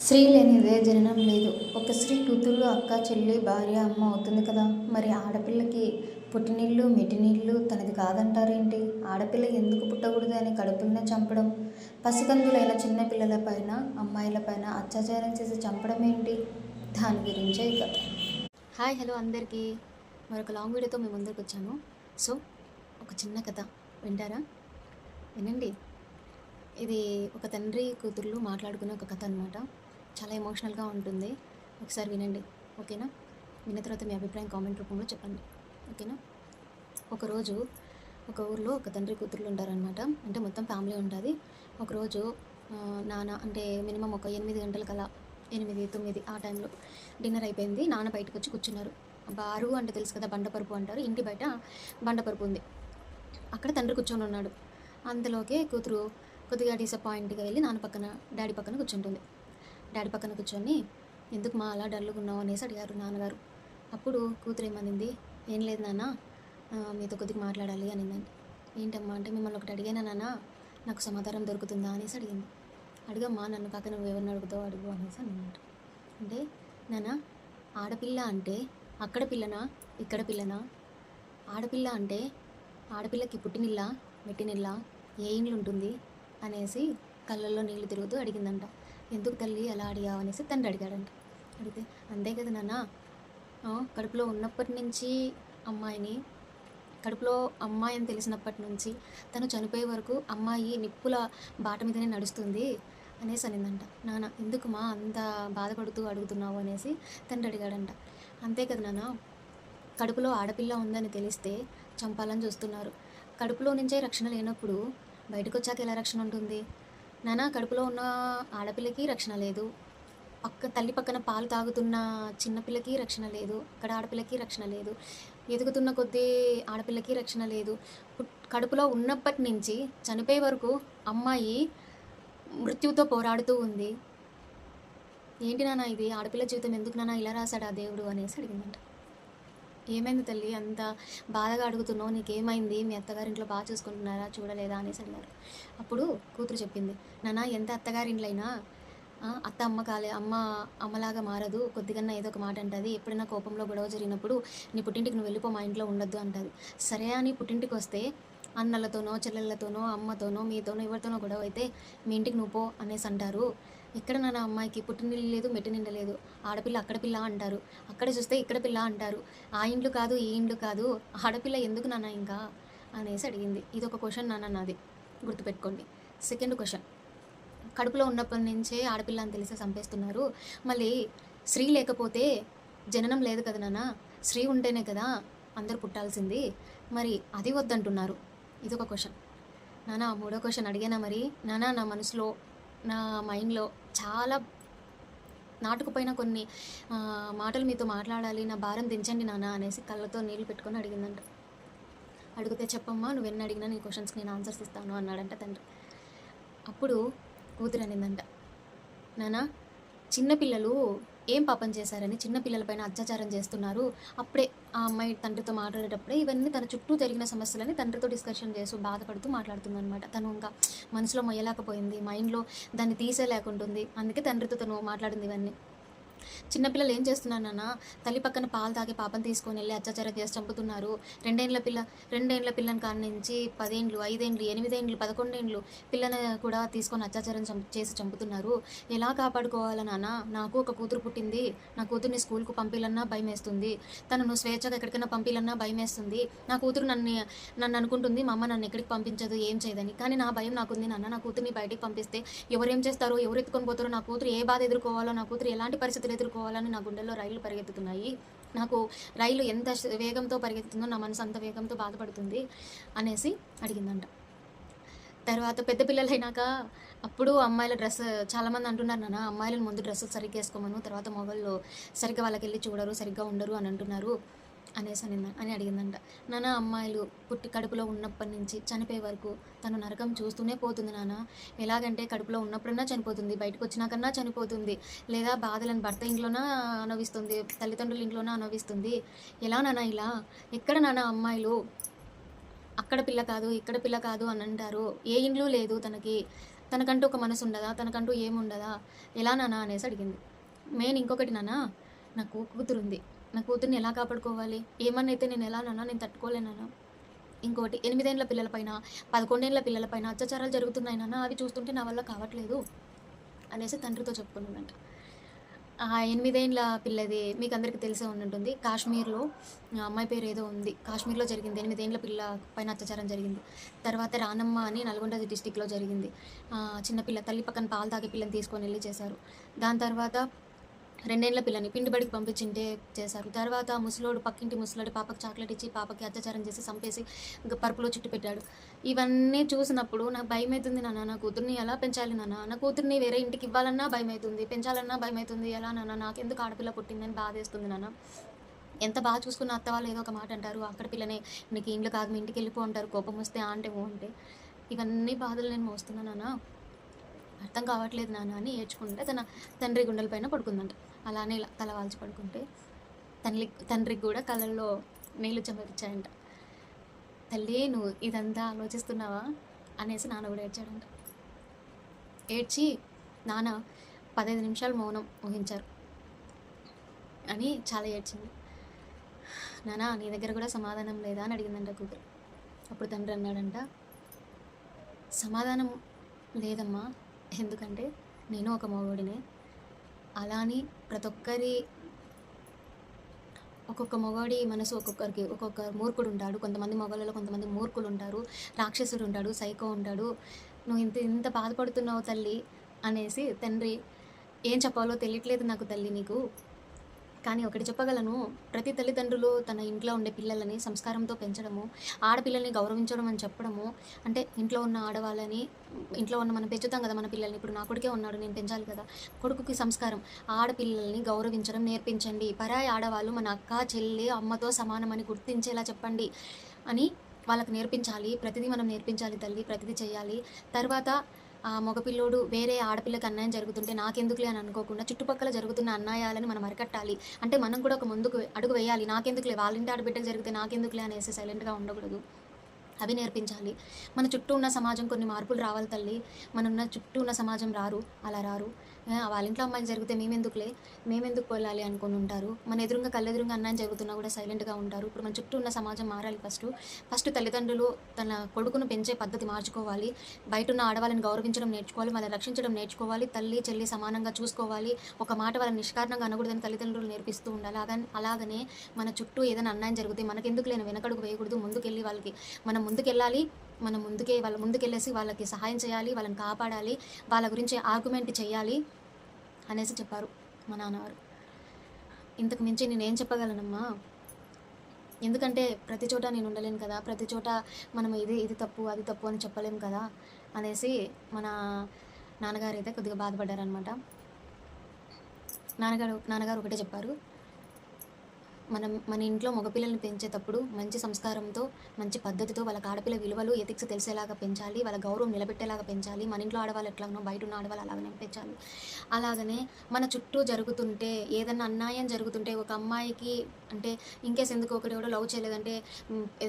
స్త్రీ లేనిదే జననం లేదు. ఒక స్త్రీ కూతురు, అక్క, చెల్లి, భార్య, అమ్మ అవుతుంది కదా! మరి ఆడపిల్లకి పుట్టినిల్లు, మెట్టినిల్లు తనది కాదంటారేంటి? ఆడపిల్ల ఎందుకు పుట్టకూడదు అని కడుపుల్నే చంపడం, పసికందులైన చిన్న పిల్లలపైన, అమ్మాయిలపైన అత్యాచారం చేసి చంపడం ఏంటి? దాని గురించే ఈ కథ. హాయ్ హలో అందరికీ మరొక లాంగ్ వీడియోతో మేము ముందుకు వచ్చాను. సో ఒక చిన్న కథ వింటారా? వినండి. ఇది ఒక తండ్రి కూతుర్లు మాట్లాడుకునే ఒక కథ అనమాట. చాలా ఎమోషనల్గా ఉంటుంది. ఒకసారి వినండి, ఓకేనా? విన్న తర్వాత మీ అభిప్రాయం కామెంట్ రూపంలో చెప్పండి, ఓకేనా? ఒకరోజు ఒక ఊర్లో ఒక తండ్రి కూతుర్లు ఉంటారనమాట. అంటే మొత్తం ఫ్యామిలీ ఉంటుంది. ఒకరోజు నాన్న అంటే మినిమం ఒక 8 గంటలకల్లా 8, 9 ఆ టైంలో డిన్నర్ అయిపోయింది. నాన్న బయటకు వచ్చి కూర్చున్నారు. బారు అంటే తెలుసు కదా, బండపరుపు అంటారు. ఇంటి బయట బండపరుపు ఉంది. అక్కడ తండ్రి కూర్చొని ఉన్నాడు. అంతలోకే కూతురు కొద్దిగా డిసప్పాయింట్గా వెళ్ళి నాన్న పక్కన, డాడీ పక్కన కూర్చుంటుంది. డాడీ పక్కన కూర్చొని, ఎందుకు మా అలా డల్లుగా ఉన్నావు అనేసి అడిగారు నాన్నగారు. అప్పుడు కూతురు ఏమనింది, ఏం లేదు నాన్న, మీతో కొద్దిగా మాట్లాడాలి అనిందండి. ఏంటమ్మా అంటే, మిమ్మల్ని ఒకటి అడిగానా నాన్న, నాకు సమాధానం దొరుకుతుందా అనేసి అడిగింది. అడిగమ్మా, నన్ను కాక నువ్వు ఎవరిని అడుగుతావు అడుగు అనేసి అన్నమాట. అంటే, నాన్న, ఆడపిల్ల అంటే అక్కడ పిల్లనా ఇక్కడ పిల్లనా? ఆడపిల్ల అంటే ఆడపిల్లకి పుట్టినిల్లా మెట్టినిల్లా ఏ ఇండ్లు ఉంటుంది అనేసి కళ్ళల్లో నీళ్లు తిరుగుతూ అడిగిందంట. ఎందుకు తల్లి అలా అడిగావు అనేసి తండ్రి అడిగాడంట. అడిగితే, అంతే కదా నాన్న, కడుపులో ఉన్నప్పటి నుంచి అమ్మాయిని, కడుపులో అమ్మాయి అని తెలిసినప్పటి నుంచి తను చనిపోయే వరకు అమ్మాయి నిప్పుల బాట మీదనే నడుస్తుంది అనేసి అనిందంట. నాన్న, ఎందుకు మా అంత బాధపడుతూ అడుగుతున్నావు అనేసి తండ్రి అడిగాడంట. అంతే కదా నాన్న, కడుపులో ఆడపిల్ల ఉందని తెలిస్తే చంపాలని చూస్తున్నారు. కడుపులో నుంచే రక్షణ లేనప్పుడు బయటకు వచ్చాక ఎలా రక్షణ ఉంటుంది నాన్న? కడుపులో ఉన్న ఆడపిల్లకి రక్షణ లేదు, తల్లి పక్కన పాలు తాగుతున్న చిన్నపిల్లకి రక్షణ లేదు, అక్కడ ఆడపిల్లకి రక్షణ లేదు, ఎదుగుతున్న కొద్దీ ఆడపిల్లకి రక్షణ లేదు. కడుపులో ఉన్నప్పటి నుంచి చనిపోయే వరకు అమ్మాయి మృత్యువుతో పోరాడుతూ ఉంది. ఏంటి నాన్న ఇది? ఆడపిల్ల జీవితం ఎందుకు నాన్న ఇలా రాశాడు ఆ దేవుడు అనేసి అడిగిందంట. ఏమైంది తల్లి, అంత బాధగా అడుగుతున్నావు, నీకేమైంది? మీ అత్తగారింట్లో బాగా చూసుకుంటున్నారా, చూడలేదా అనేసి అన్నారు. అప్పుడు కూతురు చెప్పింది, నాన్న, ఎంత అత్తగారింట్లైనా అత్త అమ్మ కాలే, అమ్మలాగా మారదు. కొద్దిగన్నా ఏదో ఒక మాట అంటుంది. ఎప్పుడైనా కోపంలో గొడవ జరిగినప్పుడు, నీ పుట్టింటికి నువ్వు వెళ్ళిపో, మా ఇంట్లో ఉండొద్దు అంటుంది. సరే అని పుట్టింటికి వస్తే అన్నలతోనో చెల్లెళ్ళతోనో అమ్మతోనో మీతోనో ఎవరితోనో గొడవ అయితే మీ ఇంటికి నువ్వు పో అనేసి అంటారు. ఎక్కడ నాన్న అమ్మాయికి పుట్టినిల్లు లేదు, మెట్టినిండ లేదు, ఆడపిల్ల అక్కడ పిల్ల అంటారు, అక్కడ చూస్తే ఇక్కడ పిల్ల అంటారు, ఆ ఇండ్లు కాదు ఈ ఇండ్లు కాదు, ఆడపిల్ల ఎందుకు నాన్న ఇంకా అనేసి అడిగింది. ఇది ఒక క్వశ్చన్ నాన్న నాది, గుర్తుపెట్టుకోండి. సెకండ్ క్వశ్చన్, కడుపులో ఉన్నప్పటి నుంచే ఆడపిల్ల అని తెలిసి చంపేస్తున్నారు. మళ్ళీ స్త్రీ లేకపోతే జననం లేదు కదా నాన్న, స్త్రీ ఉంటేనే కదా అందరు పుట్టాల్సింది, మరి అది వద్దంటున్నారు. ఇదొక క్వశ్చన్. నాన్న, మూడో క్వశ్చన్ అడిగానా మరి? నాన్న, నా మనసులో, నా మైండ్లో చాలా నాటుకుపోయిన కొన్ని మాటలు మీతో మాట్లాడాలి, నా భారం దించండి నాన్న అనేసి కళ్ళతో నీళ్ళు పెట్టుకొని అడిగిందంట. అడిగితే, చెప్పమ్మా, నువ్వెన్ని అడిగినా నీ క్వశ్చన్స్కి నేను ఆన్సర్స్ ఇస్తాను అన్నాడంట తండ్రి. అప్పుడు కూతురు అనిందంట, నాన్న, చిన్నపిల్లలు ఏం పాపం చేశారని చిన్నపిల్లలపైన అత్యాచారం చేస్తున్నారు. అప్పుడే ఆ అమ్మాయి తండ్రితో మాట్లాడేటప్పుడే ఇవన్నీ తన చుట్టూ జరిగిన సమస్యలని తండ్రితో డిస్కషన్ చేస్తూ బాధపడుతూ మాట్లాడుతుంది అనమాట. తను ఇంకా మనసులో మొయ్యలేకపోయింది, మైండ్లో దాన్ని తీసేలేకుంటుంది. అందుకే తండ్రితో తను మాట్లాడింది ఇవన్నీ. చిన్నపిల్లలు ఏం చేస్తున్నారు నాన్న, తల్లి పక్కన పాలు తాగే పాపను తీసుకొని వెళ్ళి అత్యాచారం చేసి చంపుతున్నారు. రెండేండ్ల పిల్లని కాడి నుంచి 10 ఏండ్లు, 5 ఏండ్లు, 8 ఏండ్లు, 11 ఏండ్లు పిల్లని కూడా తీసుకొని అత్యాచారం చేసి చంపుతున్నారు. ఎలా కాపాడుకోవాలా నాన్న? నాకు ఒక కూతురు పుట్టింది, నా కూతుర్ని స్కూల్కు పంపిలన్నా భయం వేస్తుంది, తనను స్వేచ్ఛగా ఎక్కడికైనా పంపిలన్నా భయం వేస్తుంది. నా కూతురు నన్ను అనుకుంటుంది, మా అమ్మ నన్ను ఎక్కడికి పంపించదు, ఏం చేయదని. కానీ నా భయం నాకుంది నాన్న, నా కూతుర్ని బయటికి పంపిస్తే ఎవరేం చేస్తారో, ఎవరు ఎత్తుకొని పోతారో, నా కూతురు ఏ బాధ ఎదుర్కోవాలో, నా కూతురు ఎలాంటి పరిస్థితులు ఎదుర్కోవాలని నా గుండెల్లో రైళ్లు పరిగెత్తుతున్నాయి. నాకు రైలు ఎంత వేగంతో పరిగెత్తుతుందో నా మనసు అంత వేగంతో బాధపడుతుంది అనేసి అడిగిందంట. తర్వాత పెద్ద పిల్లలు అయినాక అప్పుడు అమ్మాయిల డ్రెస్ చాలామంది అంటున్నారు నాన్న, అమ్మాయిలను ముందు డ్రెస్సులు సరిగ్గా వేసుకోమను, తర్వాత మొగళ్ళు సరిగ్గా వాళ్ళకి వెళ్ళి చూడరు, సరిగ్గా ఉండరు అని అంటున్నారు అనేసి అని అడిగిందంట. నాన్న, అమ్మాయిలు పుట్టి కడుపులో ఉన్నప్పటి నుంచి చనిపోయే వరకు తను నరకం చూస్తూనే పోతుంది నాన్న. ఎలాగంటే కడుపులో ఉన్నప్పుడన్నా చనిపోతుంది, బయటకు వచ్చినాకన్నా చనిపోతుంది, లేదా బాధలను భర్త ఇంట్లోనా అనుభవిస్తుంది, తల్లిదండ్రుల ఇంట్లోనా అనుభవిస్తుంది. ఎలా నాన్న ఇలా? ఎక్కడ నాన్న అమ్మాయిలు అక్కడ పిల్ల కాదు ఇక్కడ పిల్ల కాదు అని అంటారు, ఏ ఇండ్లు లేదు తనకి తనకంటూ ఒక మనసు ఉండదా? తనకంటూ ఏముండదా? ఎలా నాన్న అనేసి అడిగింది. మెయిన్ ఇంకొకటి నాన్న, నాకు కూతురుంది. నా కూతుర్ని ఎలా కాపాడుకోవాలి? ఏమన్నా అయితే నేను ఎలా నాన్న? నేను తట్టుకోలేను నాన్న. ఇంకోటి 8 ఏళ్ల పిల్లల పైన, 11 ఏళ్ల పిల్లల పైన అత్యాచారాలు జరుగుతున్నాయి నాన్న. అవి చూస్తుంటే నా వల్ల కావట్లేదు అనేసి తండ్రితో చెప్పుకున్నాడంట. ఆ 8 ఏండ్ల పిల్లది మీకందరికీ తెలిసే ఉండుంటుంది. కాశ్మీర్‌లో అమ్మాయి పేరు ఏదో ఉంది. కాశ్మీర్‌లో జరిగింది. 8 ఏండ్ల పిల్ల పైన అత్యాచారం జరిగింది. తర్వాత రానమ్మ అని నల్గొండ డిస్ట్రిక్ట్‌లో జరిగింది. చిన్న పిల్ల తల్లి పక్కన పాలు తాగే పిల్లని తీసుకొనెళ్ళి చేశారు. దాని తర్వాత 2 ఏండ్ల పిల్లని పిండి బడికి పంపించింటే చేశారు. తర్వాత ముసలోడు పక్కింటి ముసలోడు పాపకి చాక్లెట్ ఇచ్చి పాపకి అత్యాచారం చేసి చంపేసి పరుపులో చుట్టి పెట్టాడు. ఇవన్నీ చూసినప్పుడు నాకు భయమైతుంది నాన్న. నా కూతుర్ని ఎలా పెంచాలి నాన్న? నా కూతుర్ని వేరే ఇంటికి ఇవ్వాలన్నా భయమైతుంది. పెంచాలన్నా భయమైతుంది. ఎలా నాన్న? నాకెందుకు ఆడపిల్ల పుట్టిందని బాధేస్తుంది నాన్న. ఎంత బాగా చూసుకున్న అత్త వాళ్ళు ఏదో ఒక మాట అంటారు. అక్కడ పిల్లనే నీకు ఇండ్లు కాదు మీ ఇంటికి వెళ్ళిపో అంటారు. కోపం వస్తే అంటే ఓ అంటే ఇవన్నీ బాధలు నేను మోస్తున్నా నాన్న. అర్థం కావట్లేదు నాన్న అని ఏడ్చుకుంటే తన తండ్రి గుండెల పైన పడుకుందంట. అలానే ఇలా తల వాల్చి పడుకుంటే తండ్రికి కూడా కళ్ళల్లో నీళ్ళు చెమర్చాయంట. తల్లి నువ్వు ఇదంతా ఆలోచిస్తున్నావా అనేసి నాన్న కూడా ఏడ్చాడంట. ఏడ్చి నాన్న 15 నిమిషాలు మౌనం ఊహించారు అని చాలా ఏడ్చింది. నాన్న నీ దగ్గర కూడా సమాధానం లేదా అని అడిగిందంట కూతురు. అప్పుడు తండ్రి అన్నాడంట, సమాధానం లేదమ్మా, ఎందుకంటే నేను ఒక మగవాడినే. అలా అని ప్రతి ఒక్కరి ఒక్కొక్క మగవాడి మనసు ఒక్కొక్క మూర్ఖుడు ఉంటాడు. కొంతమంది మగవాళ్ళలో కొంతమంది మూర్ఖులు ఉంటారు. రాక్షసుడు ఉంటాడు, సైకో ఉంటాడు. నువ్వు ఇంత బాధపడుతున్నావు తల్లి అనేసి తండ్రి ఏం చెప్పాలో తెలియట్లేదు నాకు తల్లి నీకు. కానీ ఒకటి చెప్పగలను, ప్రతి తల్లిదండ్రులు తన ఇంట్లో ఉండే పిల్లలని సంస్కారంతో పెంచడము, ఆడపిల్లల్ని గౌరవించడం అని చెప్పడము, అంటే ఇంట్లో ఉన్న ఆడవాళ్ళని ఇంట్లో ఉన్న మనం పెంచుతాం కదా మన పిల్లల్ని. ఇప్పుడు నా కొడుకే ఉన్నాడు, నేను పెంచాలి కదా. కొడుకుకి సంస్కారం, ఆడపిల్లల్ని గౌరవించడం నేర్పించండి. పరాయి ఆడవాళ్ళు మన అక్క చెల్లి అమ్మతో సమానమని గుర్తించేలా చెప్పండి అని వాళ్ళకి నేర్పించాలి. ప్రతిదీ మనం నేర్పించాలి తల్లి, ప్రతిదీ చేయాలి. తర్వాత ఆ మగపిల్లోడు వేరే ఆడపిల్లకి అన్యాయం జరుగుతుంటే నాకెందుకులే అని అనుకోకుండా చుట్టుపక్కల జరుగుతున్న అన్యాయాలని మనం అరికట్టాలి. అంటే మనం కూడా ఒక ముందుకు అడుగు వేయాలి. నాకెందుకులే, వాళ్ళ ఇంటి ఆడబిడ్డకు జరిగితే నాకెందుకులే అనేసి సైలెంట్గా ఉండకూడదు. అవి నేర్పించాలి. మన చుట్టూ ఉన్న సమాజం కొన్ని మార్పులు రావాలి తల్లి. మన చుట్టూ ఉన్న సమాజం అలా రారు. వాళ్ళ ఇంట్లో అమ్మాయికి జరిగితే మేమెందుకు వెళ్ళాలి అనుకుని ఉంటారు. మన ఎదురుగా కళ్ళెదురుగా అన్యాయం జరుగుతున్నా కూడా సైలెంట్గా ఉంటారు. ఇప్పుడు మన చుట్టూ ఉన్న సమాజం మారాలి. ఫస్ట్ తల్లిదండ్రులు తన కొడుకును పెంచే పద్ధతి మార్చుకోవాలి. బయట ఉన్న ఆడవాళ్ళని గౌరవించడం నేర్చుకోవాలి, వాళ్ళని రక్షించడం నేర్చుకోవాలి. తల్లి చెల్లి సమానంగా చూసుకోవాలి. ఒక మాట వాళ్ళని నిష్కారణంగా అనకూడదని తల్లిదండ్రులు నేర్పిస్తూ ఉండాలి. అలాగనే మన చుట్టూ ఏదైనా అన్యాయం జరిగితే మనకెందుకు లేని వెనకడుగు వేయకూడదు, ముందుకెళ్ళి వాళ్ళకి మనం ముందుకెళ్ళాలి. మనం వాళ్ళ ముందుకెళ్ళేసి వాళ్ళకి సహాయం చేయాలి, వాళ్ళని కాపాడాలి, వాళ్ళ గురించి ఆర్గ్యుమెంట్ చేయాలి అనేసి చెప్పారు మా నాన్నగారు. ఇంతకు మించి నేనేం చెప్పగలనమ్మా? ఎందుకంటే ప్రతి చోట నేను ఉండలేను కదా. ప్రతి చోట మనం ఇది తప్పు అది తప్పు అని చెప్పలేము కదా అనేసి మన నాన్నగారు అయితే కొద్దిగా బాధపడ్డారనమాట. నాన్నగారు ఒకటే చెప్పారు, మన ఇంట్లో మగపిల్లల్ని పెంచేటప్పుడు మంచి సంస్కారంతో మంచి పద్ధతితో వాళ్ళకి ఆడపిల్ల విలువలు ఎథిక్స్ తెలిసేలాగా పెంచాలి, వాళ్ళ గౌరవం నిలబెట్టేలాగా పెంచాలి. మన ఇంట్లో ఆడవాళ్ళు ఎట్లాగనో బయట ఉన్న ఆడవాళ్ళు అలాగనే పెంచాలి. అలాగనే మన చుట్టూ జరుగుతుంటే ఏదన్నా అన్యాయం జరుగుతుంటే ఒక అమ్మాయికి అంటే ఇంకేస్ ఎందుకు ఒకటి లవ్ చేయలేదంటే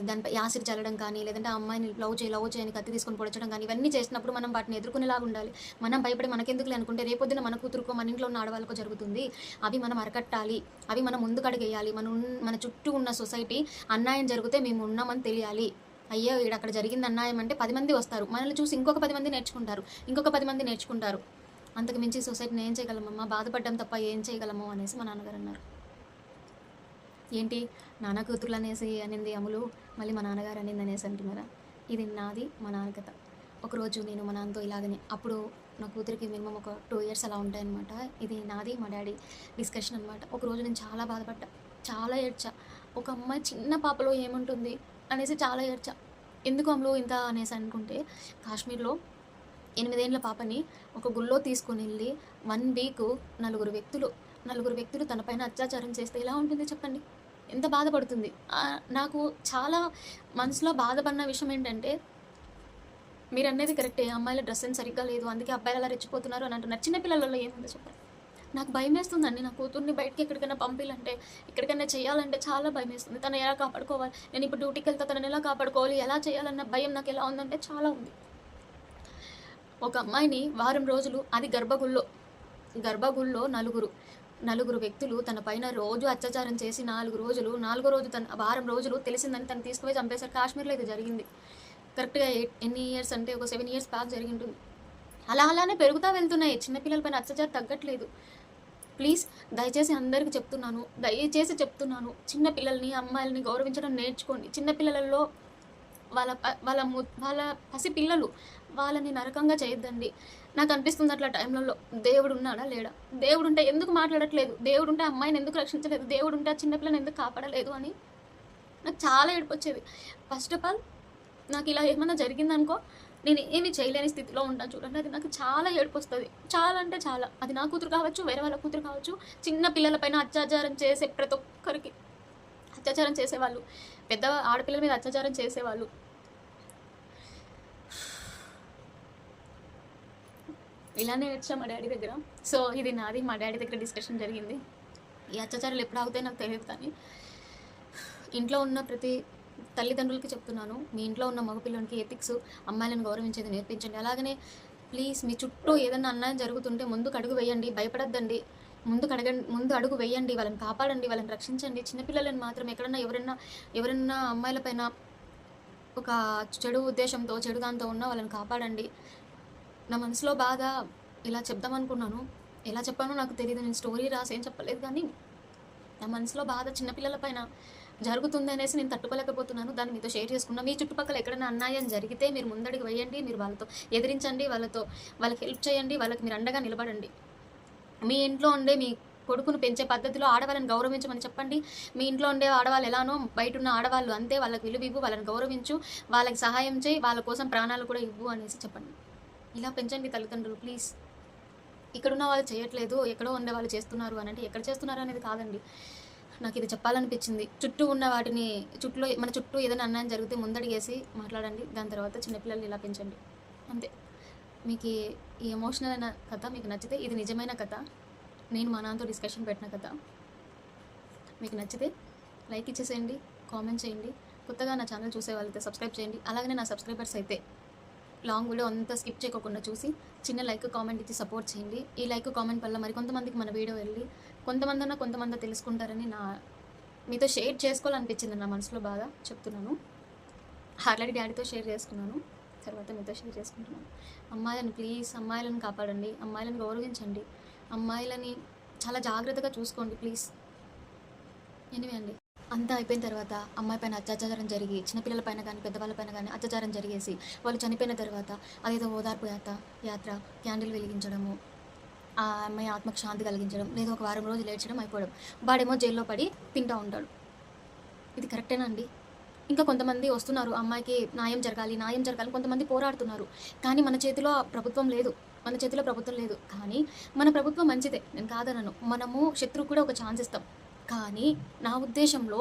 దానిపై యాసిడ్ చల్లడం కానీ, లేదంటే ఆ అమ్మాయిని లవ్ చేయని కత్తి తీసుకొని పొడచడం కానీ, ఇవన్నీ చేసినప్పుడు మనం వాటిని ఎదుర్కొనేలాగా ఉండాలి. మనం భయపడి మనకెందుకులే అనుకుంటే రేపొద్దున మన కూతురుకో మన ఇంట్లో ఉన్న ఆడవాళ్ళకో జరుగుతుంది. అవి మనం అరకట్టాలి, అవి మనం ముందుకు అడుగేయాలి. మన చుట్టూ ఉన్న సొసైటీ అన్యాయం జరిగితే మేము ఉన్నామని తెలియాలి. అయ్యో ఇక్కడ అక్కడ జరిగింది అన్యాయం అంటే 10 మంది వస్తారు, మనల్ని చూసి ఇంకొక 10 మంది నేర్చుకుంటారు. అంతకు మించి సొసైటీని ఏం చేయగలమమ్మా? బాధపడ్డం తప్ప ఏం చేయగలము అనేసి మా నాన్నగారు అన్నారు. ఏంటి నాన్న కూతుర్లు అనేసి అనింది అమ్ములు, మళ్ళీ మా నాన్నగారు అనింది అనేసి అంటున్నారా? ఇది నాది మా నాన్న కథ. ఒకరోజు నేను మా నాన్నతో ఇలాగనే, అప్పుడు నా కూతురికి మినిమం ఒక 2 years అలా ఉంటాయన్నమాట. ఇది నాది మా డాడీ డిస్కషన్ అనమాట. ఒకరోజు నేను చాలా బాధపడ్డా, చాలా ఏడ్చా. ఒక అమ్మాయి చిన్న పాపలో ఏముంటుంది అనేసి చాలా ఏడ్చా. ఎందుకు అమ్ములు ఇంత అనేసి అనుకుంటే, కాశ్మీర్లో 8 ఏండ్ల పాపని ఒక గుళ్ళో తీసుకొని వెళ్ళి 1 week నలుగురు వ్యక్తులు తన పైన అత్యాచారం చేస్తే ఎలా ఉంటుంది చెప్పండి? ఎంత బాధపడుతుంది? నాకు చాలా మనసులో బాధపడిన విషయం ఏంటంటే, మీరు అనేది కరెక్టే, అమ్మాయిల డ్రెస్ ఏం సరిగ్గా లేదు, అందుకే అబ్బాయిలు అలా రెచ్చిపోతున్నారు అని అంటున్నారు. చిన్నపిల్లలలో ఏముందో చెప్పండి. నాకు భయం వేస్తుందండి. నా కూతుర్ని బయటకి ఎక్కడికైనా పంపించాలంటే, ఎక్కడికైనా చేయాలంటే చాలా భయం వేస్తుంది. తను ఎలా కాపాడుకోవాలి, నేను ఇప్పుడు డ్యూటీకి వెళ్తా, తనని ఎలా కాపాడుకోవాలి, ఎలా చేయాలన్న భయం నాకు ఎలా ఉందంటే చాలా ఉంది. ఒక అమ్మాయిని వారం రోజులు, అది గర్భగుడిలో నలుగురు వ్యక్తులు తన పైన రోజు అత్యాచారం చేసి 4 రోజులు, నాలుగో రోజు వారం రోజులు తెలిసిందని తను తీసుకుపోయి చంపేశారు. కాశ్మీర్లో ఇది జరిగింది. కరెక్ట్‌గా ఎన్ని ఇయర్స్ అంటే ఒక 7 ఇయర్స్ బ్యాక్ జరిగి ఉంటుంది. అలానే పెరుగుతా వెళ్తున్నాయి. చిన్నపిల్లల పైన అత్యాచారం తగ్గట్లేదు. ప్లీజ్ దయచేసి అందరికీ చెప్తున్నాను, చిన్న పిల్లల్ని, అమ్మాయిలని గౌరవించడం నేర్చుకోండి. చిన్నపిల్లలలో వాళ్ళ పసి పిల్లలు, వాళ్ళని నరకంగా చేయొద్దండి. నాకు అనిపిస్తుంది అట్లా టైంలలో దేవుడు ఉన్నాడా లేడా, దేవుడు ఉంటే ఎందుకు మాట్లాడట్లేదు, దేవుడు ఉంటే అమ్మాయిని ఎందుకు రక్షించలేదు, దేవుడు ఉంటే ఆ చిన్నపిల్లని ఎందుకు కాపాడలేదు అని నాకు చాలా ఏడుపు వచ్చేది. ఫస్ట్ ఆఫ్ ఆల్ నాకు ఇలా ఏమన్నా జరిగిందనుకో, నేను ఏమి చేయలేని స్థితిలో ఉంటాను చూడండి, అది నాకు చాలా ఏడుపు వస్తుంది. చాలా అంటే చాలా. అది నా కూతురు కావచ్చు, వేరే వాళ్ళ కూతురు కావచ్చు, చిన్న పిల్లలపైన అత్యాచారం చేసే ప్రతి ఒక్కరికి అత్యాచారం చేసేవాళ్ళు, పెద్ద ఆడపిల్లల మీద అత్యాచారం చేసేవాళ్ళు. ఇలానే ఏడ్చా మా డాడీ దగ్గర. సో ఇది నాది మా డాడీ దగ్గర డిస్కషన్ జరిగింది. ఈ అత్యాచారాలు ఎప్పుడు ఆగుతాయి నాకు తెలియదు, కానీ ఇంట్లో ఉన్న ప్రతి తల్లిదండ్రులకి చెప్తున్నాను, మీ ఇంట్లో ఉన్న మగపిల్లలకి ఎథిక్స్, అమ్మాయిలను గౌరవించేది నేర్పించండి. అలాగనే ప్లీజ్ మీ చుట్టూ ఏదన్నా అన్యాయం జరుగుతుంటే ముందుకు అడుగు వేయండి, భయపడద్దండి. ముందు అడుగు వేయండి, వాళ్ళని కాపాడండి, వాళ్ళని రక్షించండి. చిన్నపిల్లలను మాత్రం ఎవరన్నా అమ్మాయిలపైన ఒక చెడు ఉద్దేశంతో, చెడు దాంతో ఉన్న వాళ్ళని కాపాడండి. నా మనసులో బాధ ఇలా చెప్దామనుకున్నాను, ఎలా చెప్పానో నాకు తెలియదు. నేను స్టోరీ రాసి ఏం చెప్పలేదు, కానీ నా మనసులో బాధ చిన్నపిల్లల పైన జరుగుతుంది అనేసి నేను తట్టుకోలేకపోతున్నాను. దాన్ని మీతో షేర్ చేసుకున్నా. మీ చుట్టుపక్కల ఎక్కడైనా అన్యాయం జరిగితే మీరు ముందడికి వేయండి, మీరు వాళ్ళతో ఎదిరించండి, వాళ్ళకి హెల్ప్ చేయండి, వాళ్ళకి మీరు అండగా నిలబడండి. మీ ఇంట్లో ఉండే మీ కొడుకును పెంచే పద్ధతిలో ఆడవాళ్ళని గౌరవించమని చెప్పండి. మీ ఇంట్లో ఉండే ఆడవాళ్ళు ఎలానో బయట ఉన్న ఆడవాళ్ళు అంతే, వాళ్ళకి విలువ ఇవ్వు, వాళ్ళని గౌరవించు, వాళ్ళకి సహాయం చేయి, వాళ్ళ కోసం ప్రాణాలు కూడా ఇవ్వు అనేసి చెప్పండి. ఇలా పెంచండి తల్లిదండ్రులు ప్లీజ్. ఇక్కడున్న వాళ్ళు చేయట్లేదు, ఎక్కడో ఉండే వాళ్ళు చేస్తున్నారు అని అంటే ఎక్కడ చేస్తున్నారు అనేది కాదండి, నాకు ఇది చెప్పాలనిపించింది. మన చుట్టూ ఏదైనా అన్యాయం జరిగితే ముందడిగేసి మాట్లాడండి. దాని తర్వాత చిన్నపిల్లల్ని ఇలా పెంచండి, అంతే. మీకు ఈ ఎమోషనల్ అయిన కథ మీకు నచ్చితే, ఇది నిజమైన కథ, నేను మా నాన్నతో డిస్కషన్ పెట్టిన కథ, మీకు నచ్చితే లైక్ ఇచ్చేసేయండి, కామెంట్ చేయండి. కొత్తగా నా ఛానల్ చూసే వాళ్ళైతే సబ్స్క్రైబ్ చేయండి. అలాగనే నా సబ్స్క్రైబర్స్ అయితే లాంగ్ వీడియో అంతా స్కిప్ చేయకుండా చూసి చిన్న లైక్ కామెంట్ ఇచ్చి సపోర్ట్ చేయండి. ఈ లైక్ కామెంట్ వల్ల మరి కొంతమందికి మన వీడియో వెళ్ళి కొంతమంది తెలుసుకుంటారని మీతో షేర్ చేసుకోవాలనిపించింది. నా మనసులో బాగా చెప్తున్నాను. ఆల్రెడీ డాడీతో షేర్ చేసుకున్నాను, తర్వాత మీతో షేర్ చేసుకుంటున్నాను. అమ్మాయిలను ప్లీజ్, అమ్మాయిలను కాపాడండి, అమ్మాయిలను గౌరవించండి, అమ్మాయిలని చాలా జాగ్రత్తగా చూసుకోండి ప్లీజ్. ఎనివే అండి, అంతా అయిపోయిన తర్వాత అమ్మాయి పైన అత్యాచారం జరిగి, చిన్నపిల్లల పైన కానీ పెద్దవాళ్ళ పైన కానీ అత్యాచారం జరిగేసి వాళ్ళు చనిపోయిన తర్వాత అదేదో ఓదార్పు యాత్ర క్యాండిల్ వెలిగించడము, ఆ అమ్మాయి ఆత్మకు శాంతి కలిగించడం, లేదా ఒక వారం రోజులు ఏడ్చడం అయిపోవడం, వాడేమో జైల్లో పడి తింటూ ఉంటాడు. ఇది కరెక్టేనా అండి? ఇంకా కొంతమంది వస్తున్నారు, అమ్మాయికి న్యాయం జరగాలి కొంతమంది పోరాడుతున్నారు. కానీ మన చేతిలో ప్రభుత్వం లేదు, కానీ మన ప్రభుత్వం మంచిదే, నేను కాదనను. మనము శత్రువు కూడా ఒక ఛాన్స్ ఇస్తాం. కానీ నా ఉద్దేశంలో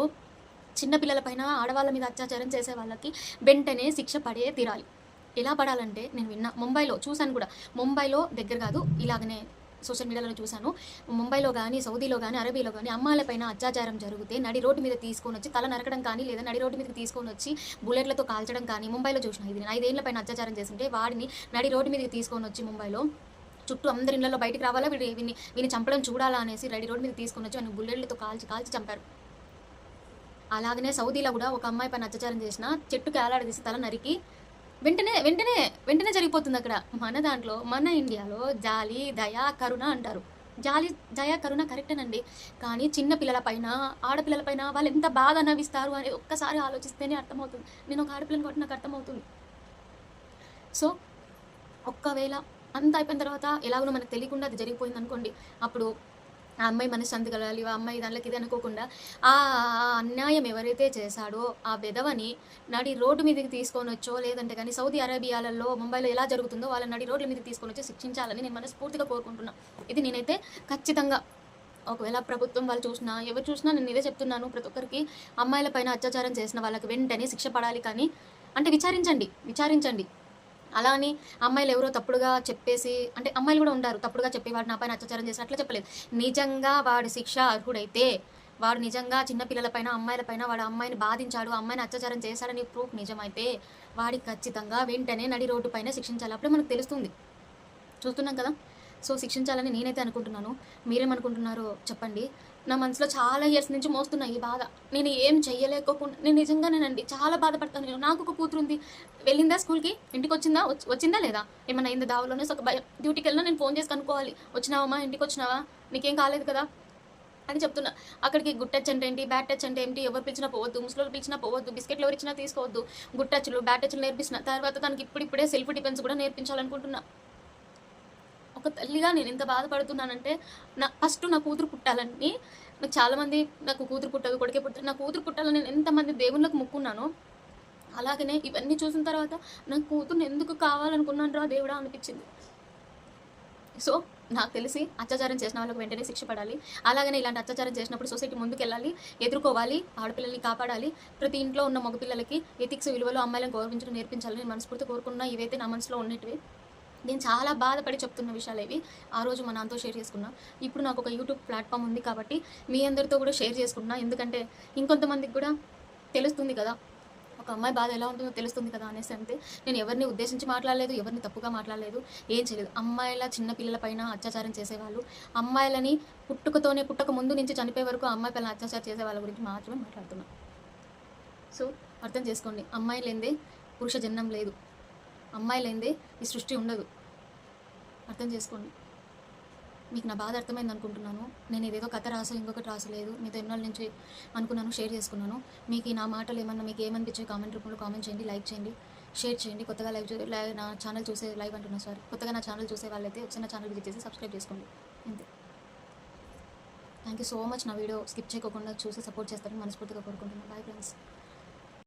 చిన్నపిల్లల పైన, ఆడవాళ్ళ మీద అత్యాచారం చేసే వాళ్ళకి వెంటనే శిక్ష పడే తీరాలి. ఎలా పడాలంటే, నేను విన్నా, ముంబైలో చూశాను కూడా, ముంబైలో దగ్గర కాదు, ఇలాగనే సోషల్ మీడియాలో చూశాను. ముంబైలో కానీ, సౌదీలో కానీ, అరబీలో కానీ అమ్మాయిలపైన అత్యాచారం జరిగితే నడి రోడ్డు మీద తీసుకొని వచ్చి తల నరకడం కానీ, లేదా నడి రోడ్డు మీదకి తీసుకొని వచ్చి బుల్లెట్లతో కాల్చడం కానీ ముంబైలో చూసిన. ఇది 5 ఏళ్ల పైన అత్యాచారం చేస్తుంటే వాడిని నడి రోడ్డు మీదకి తీసుకొని వచ్చి ముంబైలో చుట్టూ అందరి ఇళ్లలో బయటికి రావాలా, వీని చంపడం చూడాలా అనేసి రెడీ రోడ్ మీద తీసుకొని వచ్చి ఆయన బుల్లెట్లతో కాల్చి చంపారు. అలాగనే సౌదీలో కూడా ఒక అమ్మాయి పైన అత్యాచారం చేసిన చెట్టుకి ఏలాడదీసి తల నరికి వెంటనే జరిగిపోతుంది అక్కడ. మన దాంట్లో, మన ఇండియాలో జాలి, దయ, కరుణ అంటారు. జాలి, దయ, కరుణ కరెక్టేనండి, కానీ చిన్న పిల్లల పైన, ఆడపిల్లల పైన వాళ్ళు ఎంత బాధ అనుభవిస్తారు అనేది ఒక్కసారి ఆలోచిస్తేనే అర్థమవుతుంది. నేను ఒక ఆడపిల్లని కాబట్టి నాకు అర్థమవుతుంది. సో ఒక్కవేళ అంత అయిపోయిన తర్వాత ఎలాగో మనకు తెలియకుండా అది జరిగిపోయింది అనుకోండి, అప్పుడు ఆ అమ్మాయి మనశ్శాంతి కలగాలి, ఆ అమ్మాయి దాంట్లోకి ఇది అనుకోకుండా ఆ అన్యాయం ఎవరైతే చేశాడో ఆ విధవని నడి రోడ్డు మీదకి తీసుకొని వచ్చో, లేదంటే కానీ సౌదీ అరేబియాలలో, ముంబైలో ఎలా జరుగుతుందో వాళ్ళ నడి రోడ్ల మీదకి తీసుకొని వచ్చి శిక్షించాలని నేను మనస్ఫూర్తిగా కోరుకుంటున్నాను. ఇది నేనైతే ఖచ్చితంగా, ఒకవేళ ప్రభుత్వం వాళ్ళు చూసినా, ఎవరు చూసినా నేను ఇదే చెప్తున్నాను, ప్రతి ఒక్కరికి అమ్మాయిల పైన అత్యాచారం చేసిన వాళ్ళకి వెంటనే శిక్ష పడాలి. కానీ అంటే విచారించండి. అలా అని అమ్మాయిలు ఎవరో తప్పుడుగా చెప్పేసి, అంటే అమ్మాయిలు కూడా ఉంటారు తప్పుడుగా చెప్పి వాడు నా పైన అత్యాచారం చేసి అట్లా చెప్పలేదు. నిజంగా వాడు శిక్ష అర్హుడైతే, వాడు నిజంగా చిన్నపిల్లలపైన, అమ్మాయిలపైన వాడు అమ్మాయిని బాధించాడు, అమ్మాయిని అత్యాచారం చేశాడని ప్రూఫ్ నిజమైతే వాడికి ఖచ్చితంగా వెంటనే నడి రోడ్డు పైన శిక్షించాలి. అప్పుడే మనకు తెలుస్తుంది చూస్తున్నాం కదా. సో శిక్షించాలని నేనైతే అనుకుంటున్నాను. మీరేమనుకుంటున్నారో చెప్పండి. నా మనసులో చాలా ఇయర్స్ నుంచి మోస్తున్నా ఈ బాధ. నేను ఏం చెయ్యలేకోకుండా నేను నిజంగానేనండి చాలా బాధపడతాను నేను. నాకు ఒక కూతురుంది. వెళ్ళిందా స్కూల్‌కి? ఇంటికొచ్చిందా? వచ్చిందా లేదా? ఏమన్నా అయిందా దావలోనే ఒక భయం. డ్యూటీకెళ్ళినా నేను ఫోన్ చేసి కనుక్కోవాలి. వచ్చినావమ్మా? ఇంటికొచ్చినావా? నీకేం కాలేదు కదా అని చెప్తున్నా. అక్కడికి గుడ్ టచ్ అంటే ఏంటి? బ్యాడ్ టచ్ అంటే ఏంటి? ఎవరు పిలిచినా పోవద్దు. ముసలోళ్ళు పిలిచినా పోవద్దు. బిస్కెట్లు ఎవరిచ్చినా తీసుకోవద్దు. గుడ్ టచ్‌లు, బ్యాడ్ టచ్‌లు నేర్పిస్తున్నా. తర్వాత తనకి ఇప్పుడిప్పుడే సెల్ఫ్ డిఫెన్స్ కూడా నేర్పించాలనుకుంటున్నా. ఒక తల్లిగా నేను ఎంత బాధపడుతున్నానంటే ఫస్ట్ నా కూతురు పుట్టాలని నాకు చాలామంది నాకు కూతురు పుట్టదు కొడుకే పుట్టదు నా కూతురు పుట్టాలని నేను ఎంతమంది దేవుళ్ళకు మొక్కున్నానో అలాగనే ఇవన్నీ చూసిన తర్వాత నా కూతురుని ఎందుకు కావాలనుకున్నాను రా దేవుడా అనిపించింది. సో నాకు తెలిసి అత్యాచారం చేసిన వాళ్ళకి వెంటనే శిక్ష పడాలి. అలాగనే ఇలాంటి అత్యాచారం చేసినప్పుడు సొసైటీ ముందుకెళ్ళాలి, ఎదుర్కోవాలి, ఆడపిల్లల్ని కాపాడాలి. ప్రతి ఇంట్లో ఉన్న మగపిల్లలకి ఎథిక్స్ విలువలు అమ్మాయిలను గౌరవించడం నేర్పించాలని నేను మనస్ఫూర్తి కోరుకున్నా. ఇవైతే నా మనసులో ఉన్నటివి. నేను చాలా బాధపడి చెప్తున్న విషయాలు ఇవి. ఆ రోజు మా నాన్నతో షేర్ చేసుకున్నా. ఇప్పుడు నాకు ఒక యూట్యూబ్ ప్లాట్‌ఫామ్ ఉంది కాబట్టి మీ అందరితో కూడా షేర్ చేసుకుంటున్నా. ఎందుకంటే ఇంకొంతమందికి కూడా తెలుస్తుంది కదా! ఒక అమ్మాయి బాధ ఎలా ఉంటుందో తెలుస్తుంది కదా అనేసి అంతే. నేను ఎవరిని ఉద్దేశించి మాట్లాడలేదు, ఎవరిని తప్పుగా మాట్లాడలేదు, ఏం చేయలేదు. అమ్మాయిల చిన్న పిల్లల పైన అత్యాచారం చేసేవాళ్ళు, అమ్మాయిలని పుట్టక ముందు నుంచి చనిపోయే వరకు అమ్మాయి పిల్లల్ని అత్యాచారం చేసే వాళ్ళ గురించి మాత్రమే మాట్లాడుతున్నా. సో అర్థం చేసుకోండి. అమ్మాయి లేనిదే పురుష జన్మం లేదు. అమ్మాయి లేనిదే ఈ సృష్టి ఉండదు. అర్థం చేసుకోండి. మీకు నా బాధ అర్థమైంది అనుకుంటున్నాను. నేను ఇదేదో కథ రాసా ఇంకొకటి రాసలేదు. మీతో ఎన్నాళ్ళ నుంచి అనుకున్నాను, షేర్ చేసుకున్నాను. మీకు నా మాటలు ఏమన్నా మీకు ఏమనిపించాయి కామెంట్ రూపంలో కామెంట్ చేయండి, లైక్ చేయండి, షేర్ చేయండి. కొత్తగా నా ఛానల్ చూసే లైవ్ అంటున్నా సారీ, కొత్తగా నా ఛానల్ చూసే వాళ్ళైతే ఒకసారి నా ఛానల్ విజిట్ చేసి సబ్స్క్రైబ్ చేసుకోండి. అంతే. Thank you so much. నా వీడియో స్కిప్ చేయకుండా చూసి సపోర్ట్ చేస్తారని మనస్ఫూర్తిగా కోరుకుంటున్నాను. Bye friends.